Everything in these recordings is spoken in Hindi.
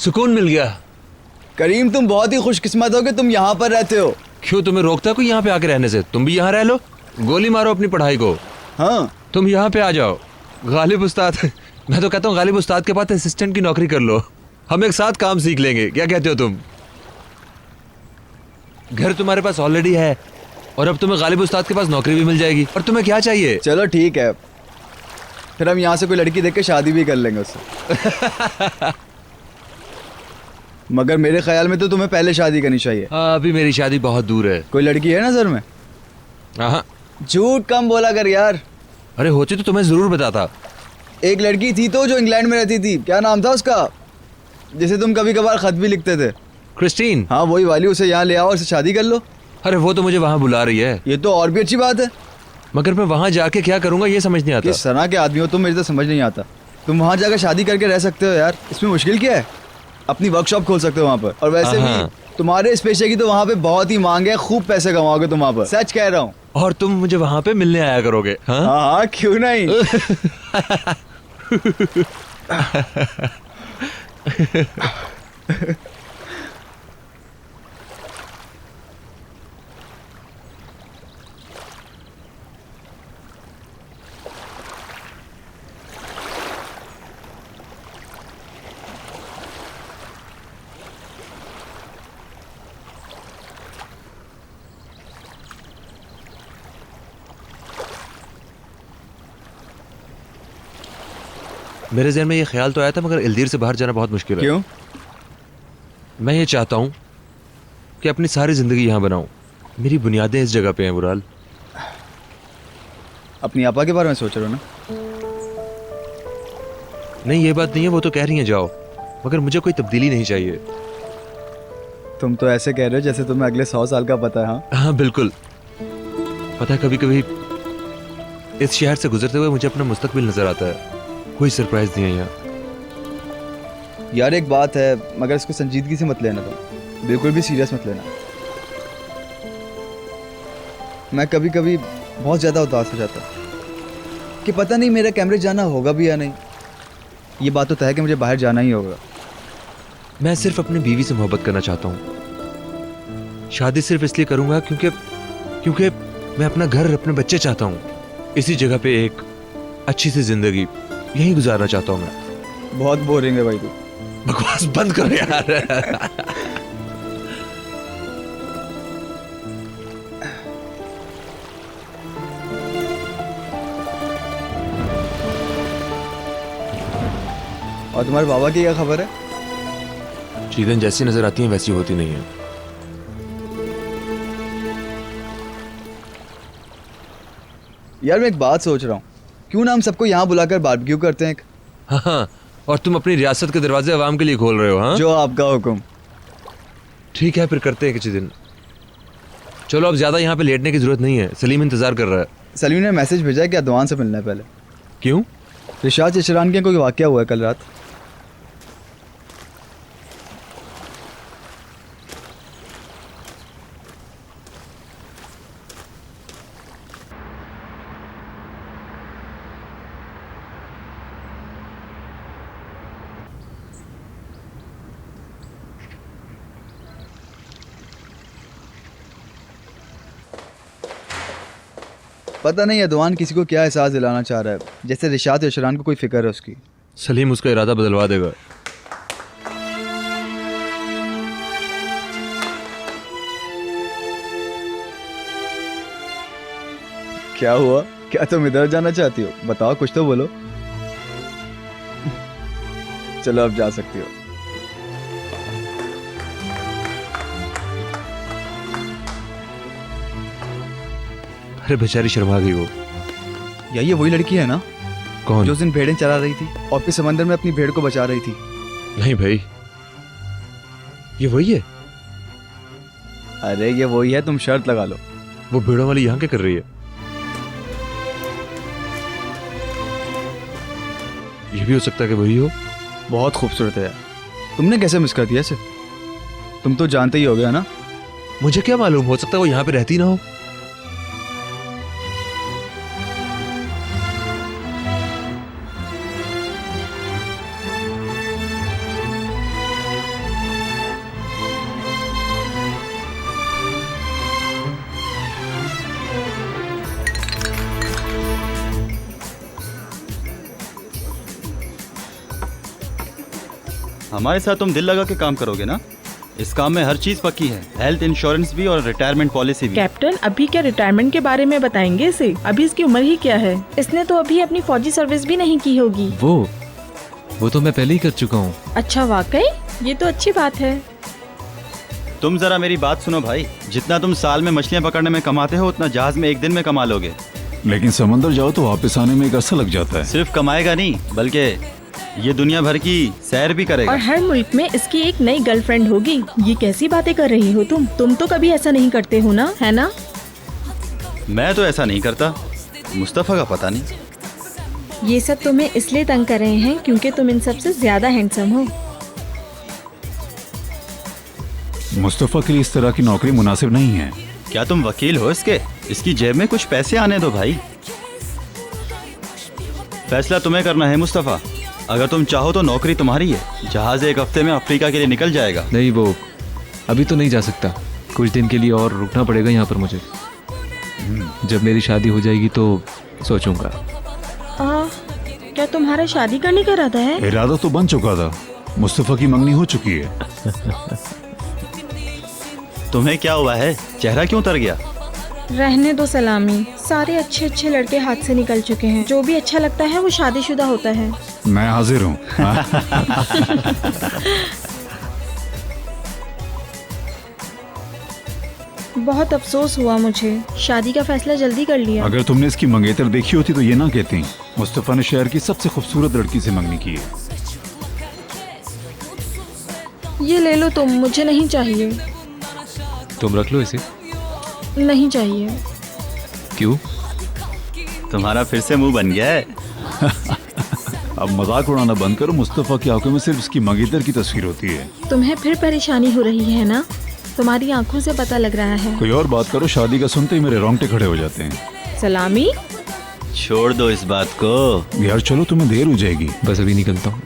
सुकून मिल गया। करीम तुम बहुत ही खुशकिस्मत हो कि तुम यहाँ पर रहते हो। क्यों तुम्हें रोकता कोई यहाँ पे आके रहने से? तुम भी यहाँ रह लो, गोली मारो अपनी पढ़ाई को। हाँ तुम यहाँ पे आ जाओ। गालिब उस्ताद मैं तो कहता हूँ गालिब उस्ताद के पास असिस्टेंट की नौकरी कर लो, हम एक साथ काम सीख लेंगे। क्या कहते हो तुम? घर तुम्हारे पास ऑलरेडी है और अब तुम्हें गालिब उस्ताद के पास नौकरी भी मिल जाएगी। और तुम्हें क्या चाहिए? चलो ठीक है, फिर हम यहाँ से कोई लड़की देख के शादी भी कर लेंगे उससे। मगर मेरे ख्याल में तो तुम्हें पहले शादी करनी चाहिए। अभी मेरी शादी बहुत दूर है। कोई लड़की है नजर में? हाँ। झूठ कम बोला कर यार। अरे होती तो तुम्हें जरूर बताता। एक लड़की थी तो जो इंग्लैंड में रहती थी, क्या नाम था उसका, जिसे तुम कभी कभार खत भी लिखते थे? क्रिस्टीन। हाँ वही वाली, उसे यहाँ ले आओ और उससे शादी कर लो। अरे वो तो मुझे वहाँ बुला रही है। ये तो और भी अच्छी बात है। मगर मैं वहाँ जाके क्या करूँगा ये समझ नहीं आता। किस तरह के आदमी हो तुम, मुझे तो समझ नहीं आता। तुम वहाँ जाकर शादी करके रह सकते हो यार, इसमें मुश्किल क्या है? अपनी वर्कशॉप खोल सकते हो वहाँ पर। और वैसे भी तुम्हारे इस पेशे की तो वहाँ पे बहुत ही मांग है, खूब पैसे कमाओगे तुम वहाँ पर, सच कह रहा हूँ। और तुम मुझे वहाँ पे मिलने आया करोगे? हाँ हाँ क्यों नहीं। मेरे ज़हन में ये ख्याल तो आया था, मगर इल्दीर से बाहर जाना बहुत मुश्किल है। क्यों? मैं ये चाहता हूँ कि अपनी सारी ज़िंदगी यहाँ बनाऊँ। मेरी बुनियादें इस जगह पे हैं बुराल। अपनी आपा के बारे में सोच रहे हो ना? नहीं ये बात नहीं है, वो तो कह रही हैं जाओ, मगर मुझे कोई तब्दीली नहीं चाहिए। तुम तो ऐसे कह रहे हो जैसे तुम्हें अगले 100 साल का पता है। हाँ हाँ बिल्कुल पता है। कभी कभी इस शहर से गुजरते हुए मुझे अपना मुस्तकबिल नजर आता है। कोई सरप्राइज नहीं है यहाँ। यार एक बात है, मगर इसको संजीदगी से मत लेना, तुम बिल्कुल भी सीरियस मत लेना। मैं कभी कभी बहुत ज़्यादा उदास हो जाता कि पता नहीं मेरा कैमरे जाना होगा भी या नहीं। ये बात तो तय है कि मुझे बाहर जाना ही होगा। मैं सिर्फ अपनी बीवी से मोहब्बत करना चाहता हूँ। शादी सिर्फ इसलिए करूँगा क्योंकि मैं अपना घर, अपने बच्चे चाहता हूँ। इसी जगह पे एक अच्छी सी जिंदगी यहीं गुजारना चाहता हूँ मैं। बहुत बोरिंग है भाई तू। बकवास बंद करो यार। और तुम्हारे बाबा की क्या खबर है? चीजें जैसी नजर आती हैं वैसी होती नहीं है। यार मैं एक बात सोच रहा हूँ, क्यों ना हम सबको यहाँ बुलाकर बारबेक्यू करते हैं। हाँ और तुम अपनी रियासत के दरवाजे अवाम के लिए खोल रहे हो? हाँ जो आपका हुक्म। ठीक है फिर करते हैं किसी दिन। चलो अब ज्यादा यहाँ पे लेटने की जरूरत नहीं है, सलीम इंतजार कर रहा है। सलीम ने मैसेज भेजा है कि अदवान से मिलना है पहले। क्यों? रिशाद इशरान के कोई वाकया हुआ है कल रात। पता नहीं अदवान किसी को क्या एहसास दिलाना चाह रहा है, जैसे रिशाद इशरान को कोई फिक्र है उसकी। सलीम उसका इरादा बदलवा देगा। क्या हुआ? क्या तुम इधर जाना चाहती हो? बताओ, कुछ तो बोलो। चलो अब जा सकती हो। अरे बेचारी शर्मा गई वो। या ये वही लड़की है ना? कौन? जो उस दिन भेड़ें चरा रही थी और फिर समंदर में अपनी भेड़ को बचा रही थी। नहीं भाई, ये वही है। अरे ये वही है, तुम शर्त लगा लो। वो भेड़ों वाली यहाँ क्या कर रही है? ये भी हो सकता है कि वही हो। बहुत खूबसूरत है यार। तुमने कैसे मिस कर दिया इसे? तुम तो जानते ही हो गया ना। मुझे क्या मालूम, हो सकता है वो यहाँ पे रहती ना हो। हमारे साथ तुम दिल लगा के काम करोगे ना? इस काम में हर चीज पक्की है, हेल्थ इंश्योरेंस भी और रिटायरमेंट पॉलिसी भी। कैप्टन, अभी क्या रिटायरमेंट के बारे में बताएंगे इसे? अभी इसकी उम्र ही क्या है? इसने तो अभी अपनी फौजी सर्विस भी नहीं की होगी। वो तो मैं पहले ही कर चुका हूँ। अच्छा, वाकई? ये तो अच्छी बात है। तुम जरा मेरी बात सुनो भाई, जितना तुम साल में मछलियाँ पकड़ने में कमाते हो उतना जहाज में एक दिन में कमा लोगे। लेकिन समंदर जाओ तो वापस आने में एक अरसा लग जाता है। सिर्फ कमाएगा नहीं बल्कि ये दुनिया भर की सैर भी करेगा। और हर मुल्क में इसकी एक नई गर्लफ्रेंड होगी। ये कैसी बातें कर रही हो तुम? तुम तो कभी ऐसा नहीं करते हो ना, है ना? मैं तो ऐसा नहीं करता, मुस्तफ़ा का पता नहीं। ये सब तुम्हें इसलिए तंग कर रहे हैं क्योंकि तुम इन सब से ज्यादा हैंडसम हो। मुस्तफा के लिए इस तरह की नौकरी मुनासिब नहीं है। क्या तुम वकील हो इसके? इसकी जेब में कुछ पैसे आने दो भाई। फैसला तुम्हें करना है मुस्तफ़ा। अगर तुम चाहो तो नौकरी तुम्हारी है। जहाज एक हफ्ते में अफ्रीका के लिए निकल जाएगा। नहीं, वो अभी तो नहीं जा सकता। कुछ दिन के लिए और रुकना पड़ेगा यहाँ पर मुझे। जब मेरी शादी हो जाएगी तो सोचूंगा। क्या तुम्हारा शादी करने का इरादा है? इरादा तो बन चुका था, मुस्तफा की मंगनी हो चुकी है। तुम्हें क्या हुआ है? चेहरा क्यों उतर गया? रहने दो सलामी, सारे अच्छे अच्छे लड़के हाथ से निकल चुके हैं। जो भी अच्छा लगता है वो शादीशुदा होता है। मैं हाजिर हूँ। बहुत अफसोस हुआ मुझे, शादी का फैसला जल्दी कर लिया। अगर तुमने इसकी मंगेतर देखी होती तो ये ना कहती मुस्तफा ने शहर की सबसे खूबसूरत लड़की से मंगनी की है। ये ले लो तुम, मुझे नहीं चाहिए। तुम रख लो इसे। नहीं चाहिए। क्यों? तुम्हारा फिर से मुंह बन गया है। अब मजाक उड़ाना बंद करो। मुस्तफा की आंखों में सिर्फ इसकी मंगेतर की तस्वीर होती है। तुम्हें फिर परेशानी हो रही है ना? तुम्हारी आंखों से पता लग रहा है। कोई और बात करो, शादी का सुनते ही मेरे रोंगटे खड़े हो जाते हैं। सलामी, छोड़ दो इस बात को। यार चलो, तुम्हें देर हो जाएगी। बस अभी निकलता हूँ।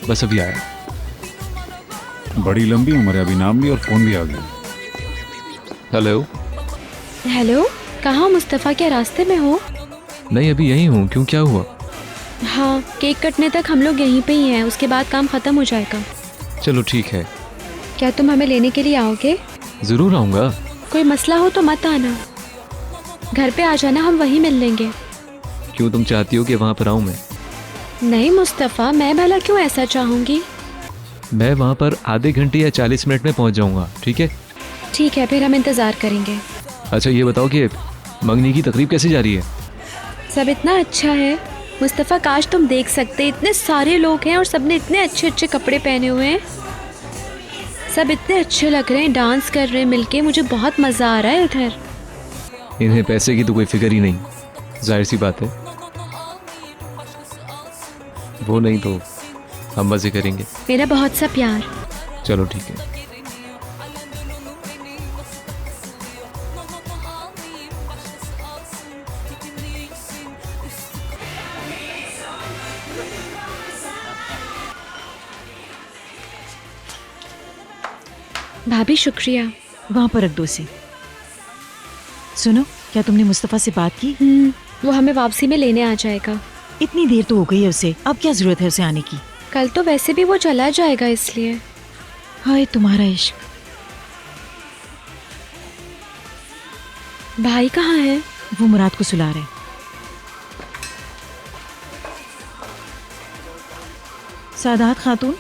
बस अभी आया। बड़ी लंबी उम्र है, अभी नाम लिया और फोन भी आ गया। हेलो। हेलो, कहाँ मुस्तफ़ा? क्या रास्ते में हो? नहीं, अभी यहीं हूँ। क्यों, क्या हुआ? हाँ, केक कटने तक हम लोग यहीं पे ही हैं, उसके बाद काम ख़त्म हो जाएगा। चलो ठीक है। क्या तुम हमें लेने के लिए आओगे? ज़रूर आऊँगा। कोई मसला हो तो मत आना, घर पे आ जाना, हम वहीं मिल लेंगे। क्यों, तुम चाहती हो कि वहाँ पर आऊँ मैं? नहीं मुस्तफ़ा, मैं भला क्यों ऐसा चाहूँगी। मैं वहाँ पर आधे घंटे या 40 मिनट में पहुँच जाऊँगा। ठीक है? ठीक है, फिर हम इंतज़ार करेंगे। अच्छा ये बताओ कि मंगनी की तकरीब कैसी जा रही है? सब इतना अच्छा है मुस्तफ़ा, काश तुम देख सकते। इतने सारे लोग हैं और सब ने इतने अच्छे अच्छे कपड़े पहने हुए हैं। सब इतने अच्छे लग रहे हैं, डांस कर रहे हैं मिलके। मुझे बहुत मज़ा आ रहा है इधर। इन्हें पैसे की तो कोई फिक्र ही नहीं, जाहिर सी बात है। वो नहीं तो हम मज़े करेंगे। मेरा बहुत सा प्यार। चलो ठीक है। भाभी शुक्रिया। वहाँ पर रख दो उसे। सुनो, क्या तुमने मुस्तफ़ा से बात की? वो हमें वापसी में लेने आ जाएगा। इतनी देर तो हो गई है उसे, अब क्या जरूरत है उसे आने की? कल तो वैसे भी वो चला जाएगा, इसलिए। हाय तुम्हारा इश्क। भाई कहाँ है? वो मुराद को सुला रहे। सादात खातून,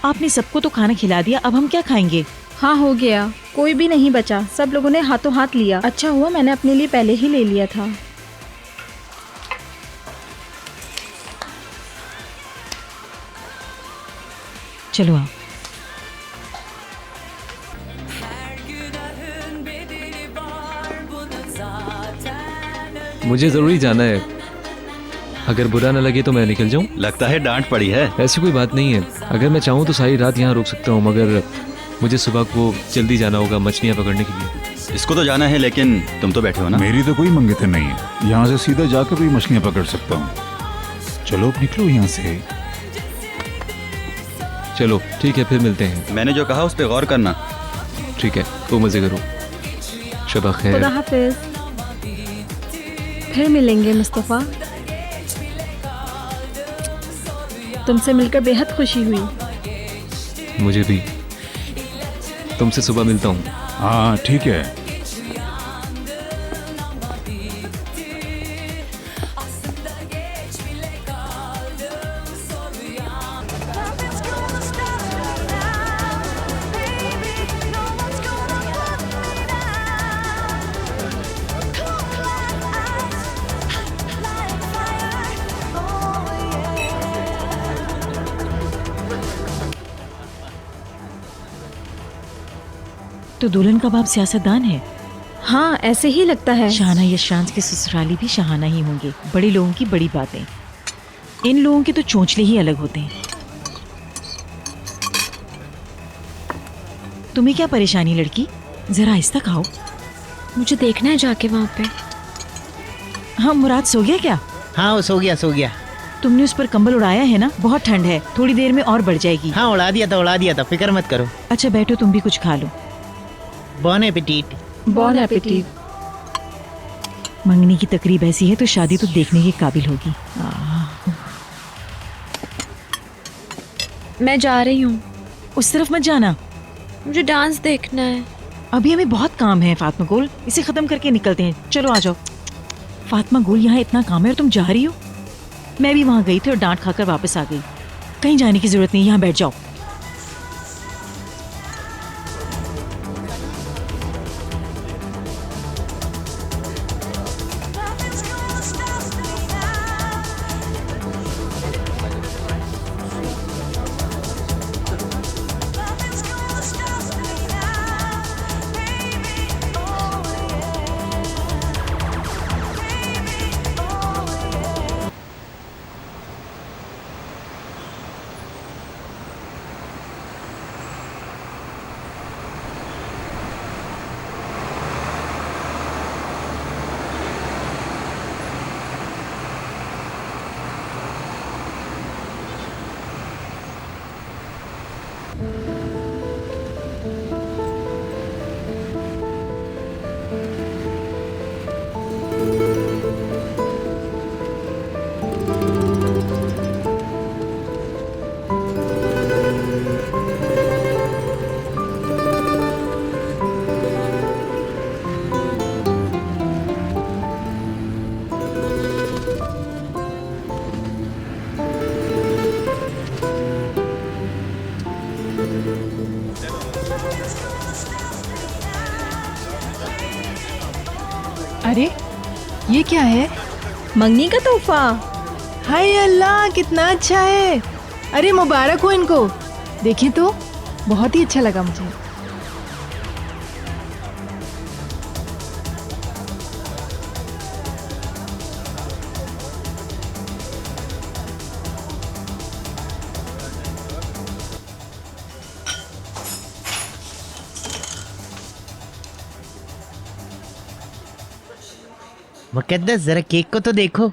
आपने सबको तो खाना खिला दिया, अब हम क्या खाएंगे? हाँ, हो गया, कोई भी नहीं बचा। सब लोगों ने हाथों हाथ लिया। अच्छा हुआ मैंने अपने लिए पहले ही ले लिया था। चलो आओ। मुझे ज़रूरी जाना है, अगर बुरा ना लगे तो मैं निकल जाऊं। लगता है डांट पड़ी है। ऐसी कोई बात नहीं है, अगर मैं चाहूँ तो सारी रात यहाँ रुक सकता हूँ, मगर मुझे सुबह को जल्दी जाना होगा मछलियाँ पकड़ने के लिए। इसको तो जाना है, लेकिन तुम तो बैठे हो ना। मेरी तो कोई मंगेतर नहीं है, यहाँ से सीधा जाकर भी मछलियाँ पकड़ सकता हूँ। चलो अब निकलो यहाँ से। चलो ठीक है, फिर मिलते हैं। मैंने जो कहा उस पर गौर करना। ठीक है, तो मज़े करो। शबा खैर। खुदा हाफिज। फिर मिलेंगे मुस्तफ़ा। तुमसे मिलकर बेहद खुशी हुई। मुझे भी। तुमसे सुबह मिलता हूँ। हाँ ठीक है। तो दुल्हन का बाप सियासतदान है। हाँ, ऐसे ही लगता है। शाहाना यशराज के ससुराली भी शाहाना ही होंगे। बड़े लोगों की बड़ी बातें। इन लोगों के तो चोंचले ही अलग होते हैं। तुम्हें क्या परेशानी लड़की? जरा आहिस्ता खाओ। मुझे देखना है जाके वहाँ पे। हाँ, मुराद सो गया क्या? हाँ वो सो गया। तुमने उस पर कंबल उड़ाया है ना? बहुत ठंड है, थोड़ी देर में और बढ़ जाएगी। हाँ उड़ा दिया था, फिक्र मत करो। अच्छा बैठो, तुम भी कुछ खा लो। बॉन एपेटीट। बॉन एपेटीट। मंगनी की तकरीब ऐसी है तो शादी तो देखने के काबिल होगी। मैं जा रही हूँ। उस तरफ मत जाना, मुझे डांस देखना है। अभी हमें बहुत काम है फातिमा गोल, इसे खत्म करके निकलते हैं। चलो आ जाओ। फातिमा गोल, यहाँ इतना काम है और तुम जा रही हो? मैं भी वहाँ गई थी और डांट खाकर वापस आ गई। कहीं जाने की जरूरत नहीं, यहाँ बैठ जाओ। अरे ये क्या है? मंगनी का तोहफा। हाय अल्लाह, कितना अच्छा है। अरे मुबारक हो इनको। देखें तो बहुत ही अच्छा लगा मुझे। मुकद्दस जरा केक को तो देखो।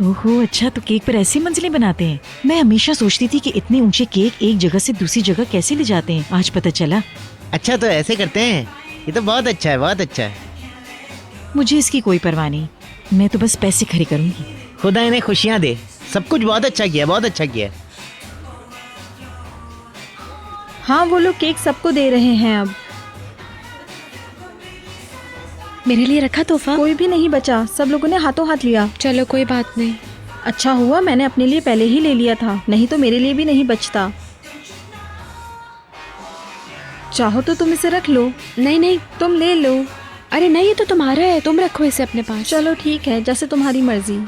ओहो, अच्छा तो केक पर ऐसी मंजिलें बनाते हैं। मैं हमेशा सोचती थी कि इतने ऊंचे केक एक जगह से दूसरी जगह कैसे ले जाते हैं, आज पता चला। अच्छा तो ऐसे करते हैं, ये तो बहुत अच्छा है, बहुत अच्छा है। मुझे इसकी कोई परवाह नहीं, मैं तो बस पैसे खर्च करूंगी। खुदा इन्हें खुशियाँ दे, सब कुछ बहुत अच्छा किया, बहुत अच्छा किया। हाँ, वो लोग केक सबको दे रहे हैं अब। मेरे लिए रखा तोहफा? कोई भी नहीं बचा, सब लोगों ने हाथों हाथ लिया। चलो कोई बात नहीं। अच्छा हुआ मैंने अपने लिए पहले ही ले लिया था, नहीं तो मेरे लिए भी नहीं बचता। चाहो तो तुम इसे रख लो। नहीं नहीं, तुम ले लो। अरे नहीं, ये तो तुम्हारा है, तुम रखो इसे अपने पास। चलो ठीक है, जैसे तुम्हारी मर्जी।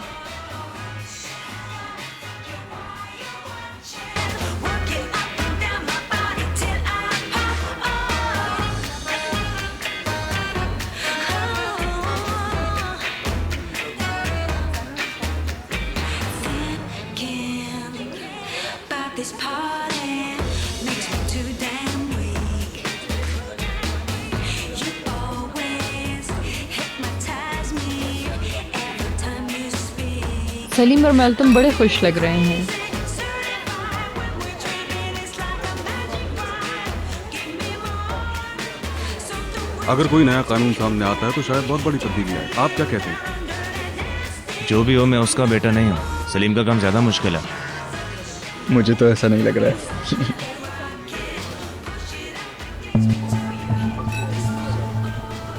This party makes me too damn weak. You always hypnotize me every time you speak. Salim और मैल तुम बड़े खुश लग रहे हैं। We're dreaming it's like a magic wand. Give me more, so don't अगर कोई नया कानून सामने आता है तो शायद बहुत बड़ी तब्दीली आए। आप क्या कहते हैं? जो भी हो, मैं उसका बेटा नहीं हूँ। सलीम का काम ज्यादा मुश्किल है। मुझे तो ऐसा नहीं लग रहा है।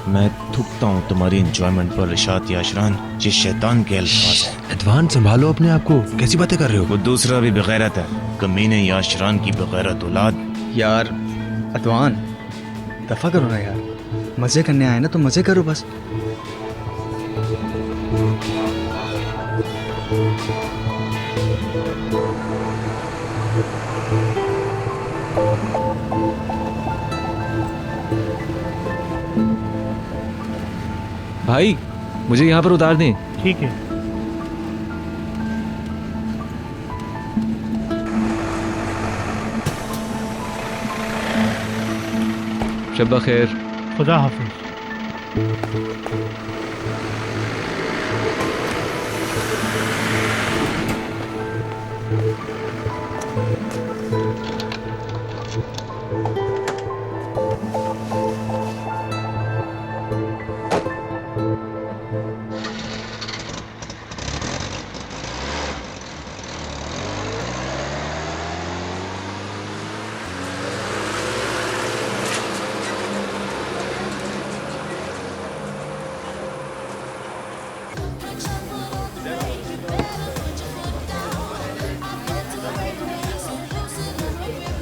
मैं थूकता हूँ तुम्हारी एंजॉयमेंट पर रिशात याशरान, जिस शैतान के अल्फाज है। एडवान संभालो अपने आप को, कैसी बातें कर रहे हो? वो दूसरा भी बेगैरत है, कमीने याशरान की बेगैरत औलाद। यार अतवान, दफा करो ना यार, मजे करने आए ना तो मजे करो बस। भाई मुझे यहाँ पर उतार दें। ठीक है। शब्बा खैर। खुदा हाफिज।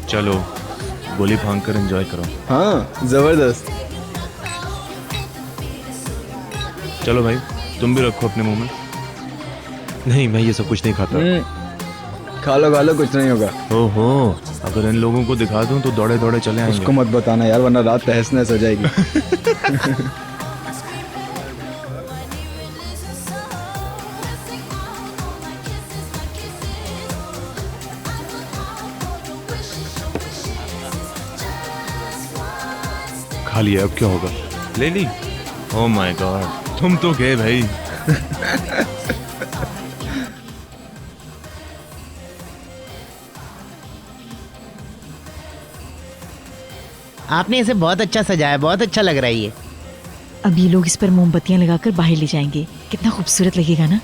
चलो गोली फांक कर एंजॉय करो। हाँ जबरदस्त। चलो भाई, तुम भी रखो अपने मुंह में। नहीं, मैं ये सब कुछ नहीं खाता। खा लो कुछ नहीं होगा। ओहो, अगर इन लोगों को दिखा दूं तो दौड़े दौड़े चले आएंगे। उसको मत बताना यार, वरना रात तहस नहस हो जाएगी। खा लिया, अब क्या होगा? ले ली? ओह माय गॉड, तुम तो गए भाई। आपने इसे बहुत अच्छा सजाया, बहुत अच्छा लग रहा है ये। अब ये लोग इस पर मोमबत्तियां लगाकर बाहर ले जाएंगे, कितना खूबसूरत लगेगा ना।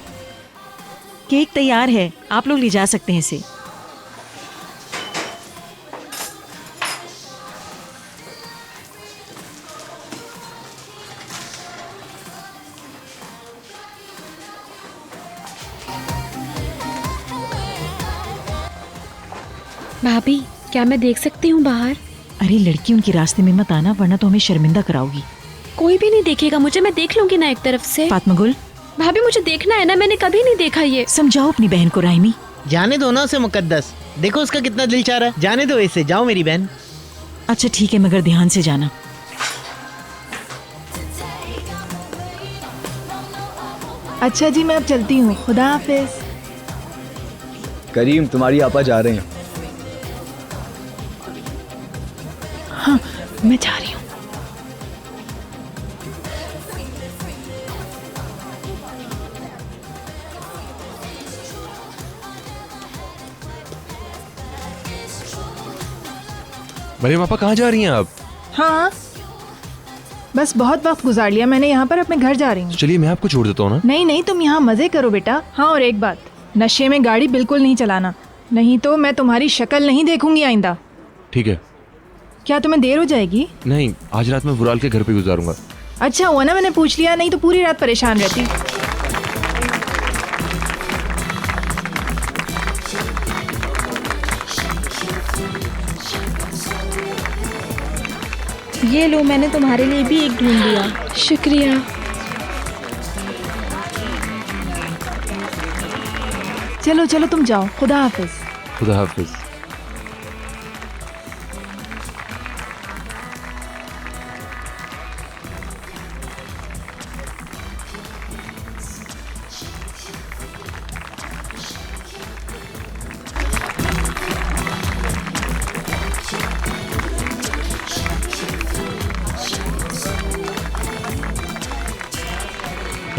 केक तैयार है, आप लोग ले जा सकते हैं इसे। भाभी, क्या मैं देख सकती हूँ बाहर? अरे लड़की, उनके रास्ते में मत आना, वरना तो हमें शर्मिंदा कराओगी। कोई भी नहीं देखेगा मुझे, मैं देख लूंगी ना एक तरफ से। फातिमा गुल, भाभी मुझे देखना है ना, मैंने कभी नहीं देखा ये। समझाओ अपनी बहन को राइमी। जाने दो ना उसे मुकद्दस, देखो उसका कितना दिल चाह रहा है। जाने दो इसे, जाओ मेरी बहन। अच्छा ठीक है, मगर ध्यान से जाना। अच्छा जी, मैं अब चलती हूँ, खुदा हाफिज। करीम, तुम्हारी आपा जा रहे हैं। हाँ, मैं जा रही हूँ। मरियम आपा, कहाँ जा रही हैं आप? हाँ, बस बहुत वक्त गुजार लिया मैंने यहाँ पर, अब मैं घर जा रही हूँ। चलिए मैं आपको छोड़ देता हूँ ना। नहीं नहीं, तुम यहाँ मजे करो बेटा। हाँ, और एक बात, नशे में गाड़ी बिल्कुल नहीं चलाना, नहीं तो मैं तुम्हारी शक्ल नहीं देखूंगी आइंदा। ठीक है। क्या तुम्हें देर हो जाएगी? नहीं, आज रात मैं वुराल के घर पे गुजारूंगा। अच्छा हुआ ना मैंने पूछ लिया, नहीं तो पूरी रात परेशान रहती। ये लो, मैंने तुम्हारे लिए भी एक ढूंढ लिया। शुक्रिया। चलो चलो तुम जाओ, खुदा हाफिज। खुदा हाफिज।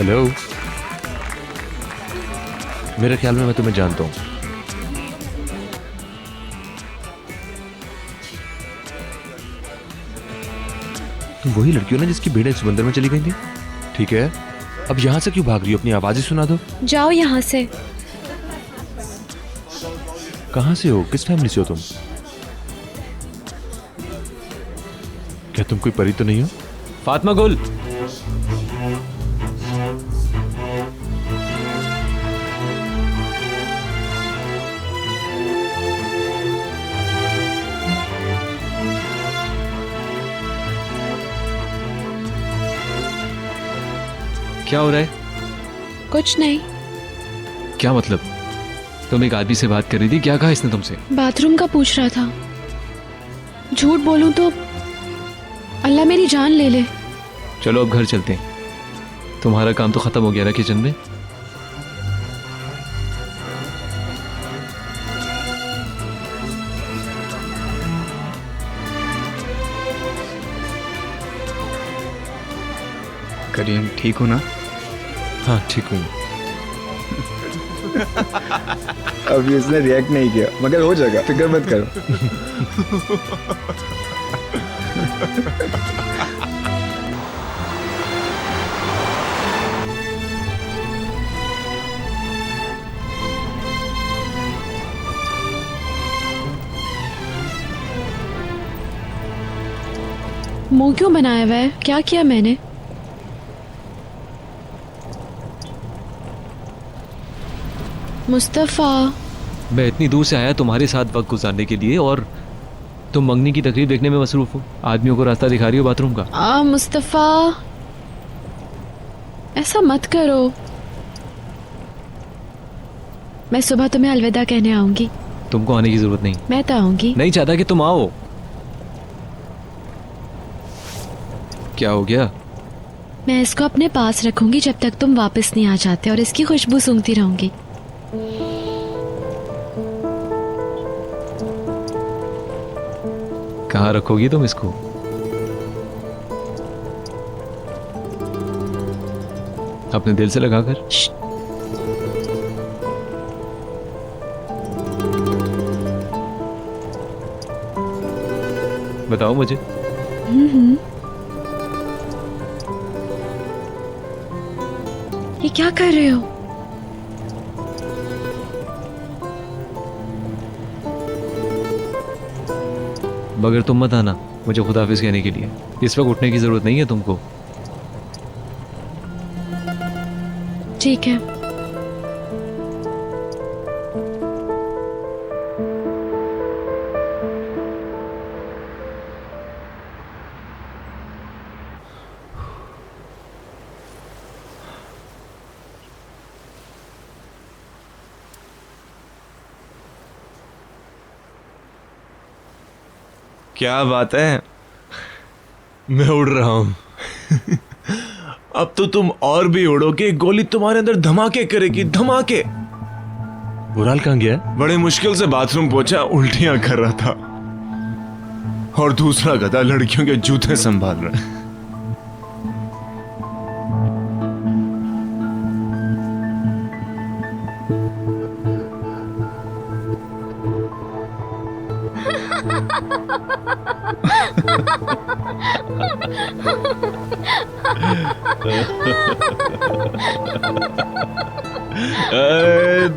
हेलो, मेरे ख्याल में मैं तुम्हें जानता हूँ। तुम वही लड़की हो ना जिसकी भेड़ें समंदर में चली गई थी? ठीक है, अब यहाँ से क्यों भाग रही हो? अपनी आवाज ही सुना दो। जाओ यहाँ से। कहाँ से हो? किस फैमिली से हो तुम? क्या तुम कोई परी तो नहीं हो? फातिमा गुल, क्या हो रहा है? कुछ नहीं। क्या मतलब? तुम एक आदमी से बात कर रही थी, क्या कहा इसने तुमसे? बाथरूम का पूछ रहा था। झूठ बोलूं तो अल्लाह मेरी जान ले ले। चलो अब घर चलते हैं। तुम्हारा काम तो खत्म हो गया ना किचन में? करीम ठीक हो ना? हाँ ठीक हूँ। अभी इसने रिएक्ट नहीं किया मगर हो जाएगा, फिक्र मत करो। मुंह क्यों बनाया हुआ है? क्या किया मैंने? मुस्तफ़ा, मैं इतनी दूर से आया तुम्हारे साथ वक्त गुजारने के लिए और तुम मंगनी की तकरीब देखने में मसरूफ हो। आदमियों को रास्ता दिखा रही हो बाथरूम का। मुस्तफ़ा ऐसा मत करो। मैं सुबह तुम्हें अलविदा कहने आऊंगी। तुमको आने की जरूरत नहीं। मैं तो आऊंगी। नहीं चाहता कि तुम आओ। क्या हो गया? मैं इसको अपने पास रखूंगी जब तक तुम वापस नहीं आ जाते और इसकी खुशबू सूंघती रहूंगी। कहाँ रखोगी तुम इसको? अपने दिल से लगाकर। बताओ मुझे। ये क्या कर रहे हो? मगर तुम मत आना मुझे खुदाफिज कहने के लिए। इस वक्त उठने की जरूरत नहीं है तुमको। ठीक है। क्या बात है? मैं उड़ रहा हूं। अब तो तुम और भी उड़ोगे। गोली तुम्हारे अंदर धमाके करेगी, धमाके। बुराल कहाँ गया है? बड़े मुश्किल से बाथरूम पहुंचा, उल्टियां कर रहा था। और दूसरा गधा लड़कियों के जूते संभाल रहा है।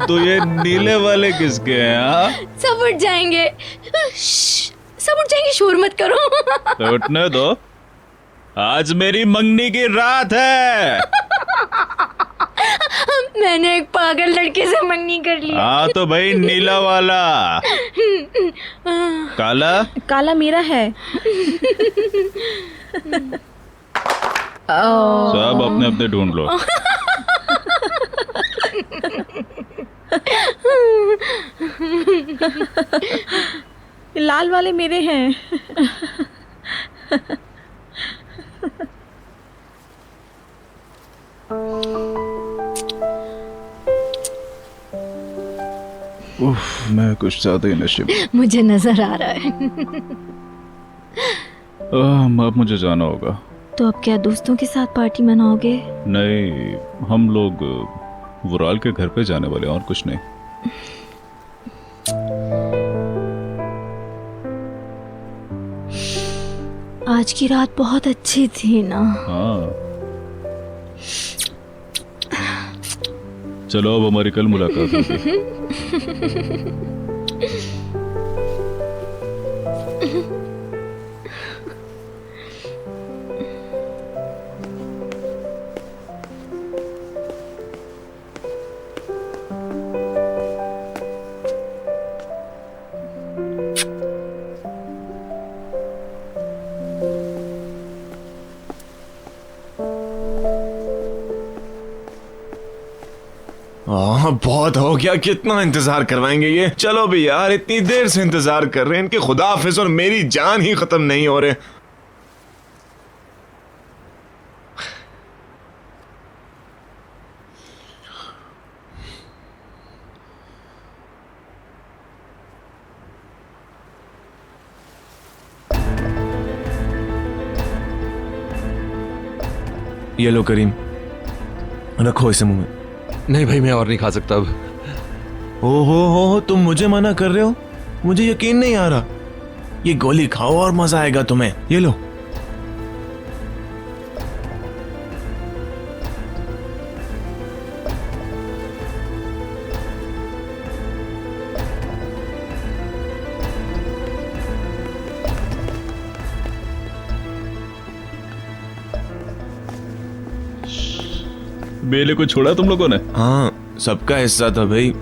तो ये नीले वाले किसके हैं? हाँ? सब उठ जाएंगे। सब उठ जाएंगे, शोर मत करो। तो उठने दो, आज मेरी मंगनी की रात है। मैंने एक पागल लड़के से मंगनी कर ली। हाँ तो भाई नीला वाला। काला? काला मेरा है। सब अपने अपने ढूंढ लो। लाल वाले मेरे हैं। उफ, मैं कुछ ज्यादा ही नशे में। मुझे नजर आ रहा है। अब मुझे जाना होगा। तो अब क्या दोस्तों के साथ पार्टी मनाओगे? नहीं, हम लोग वुराल के घर पे जाने वाले, और कुछ नहीं। आज आज की रात बहुत अच्छी थी ना। हाँ, चलो अब हमारी कल मुलाकात होगी। बहुत हो गया, कितना इंतजार करवाएंगे ये। चलो भी यार, इतनी देर से इंतजार कर रहे हैं, इनके खुदा हाफिज और मेरी जान ही खत्म नहीं हो रहे। ये लो करीम, रखो इसे मुंह में। नहीं भाई, मैं और नहीं खा सकता अब। ओहो, तुम मुझे मना कर रहे हो? मुझे यकीन नहीं आ रहा। ये गोली खाओ और मजा आएगा तुम्हें। ये लो। बेले को छोड़ा तुम लोगों ने? हाँ, सबका हिस्सा था भाई।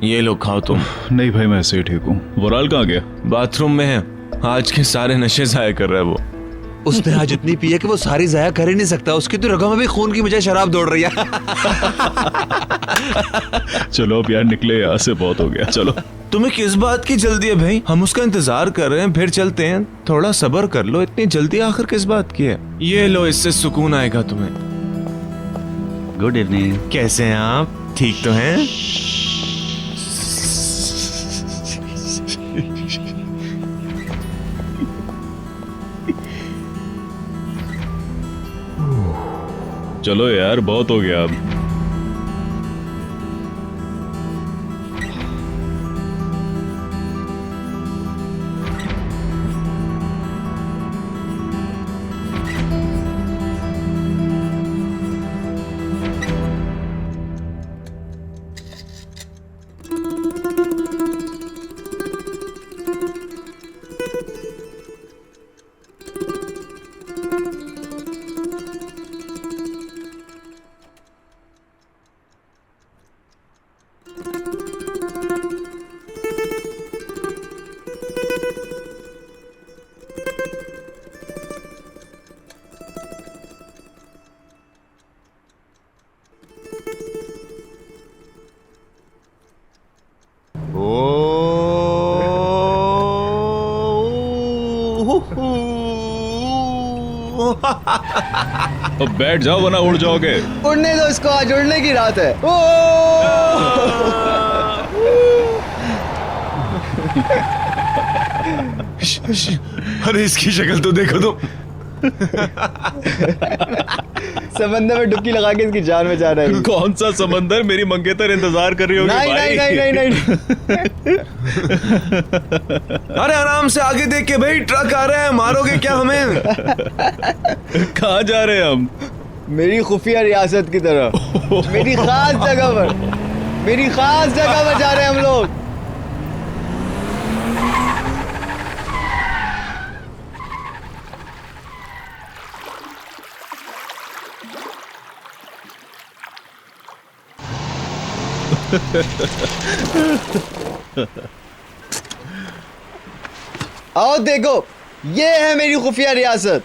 ये लो, खाओ तुम। नहीं भाई, मैं ऐसे ही ठीक हूँ। वराल कहाँ गया? बाथरूम में है। आज के सारे नशे जाया कर रहा है वो। उसने आज इतनी पी है कि वो सारी जाया कर ही नहीं सकता। उसकी तो रगों में भी खून की बजाय शराब दौड़ रही है। चलो अब यार, निकले यहाँ से, बहुत हो गया। चलो। तुम्हें किस बात की जल्दी है भाई? हम उसका इंतजार कर रहे हैं, फिर चलते हैं। थोड़ा सब्र कर लो, इतनी जल्दी आखिर किस बात की है? ये लो, इससे सुकून आएगा तुम्हें। Good evening. कैसे हैं आप? ठीक तो हैं? चलो यार, बहुत हो गया अब। अब बैठ जाओ वरना उड़ जाओगे। उड़ने दो इसको, आज उड़ने की रात है। अरे इसकी शक्ल तो देखो तुम। समंदर में डुबकी लगा के इसकी जान बचा रहा है। कौन सा समंदर? मेरी मंगेतर इंतजार कर रही होगी। नहीं, भाई। नहीं, नहीं, नहीं, नहीं। अरे आराम से आगे देख के भाई, ट्रक आ रहा है, मारोगे क्या हमें? कहाँ जा रहे हैं हम? मेरी खुफिया रियासत की तरफ, मेरी खास जगह पर, मेरी खास जगह पर जा रहे हैं हम लोग। आओ देखो, ये है मेरी खुफिया रियासत।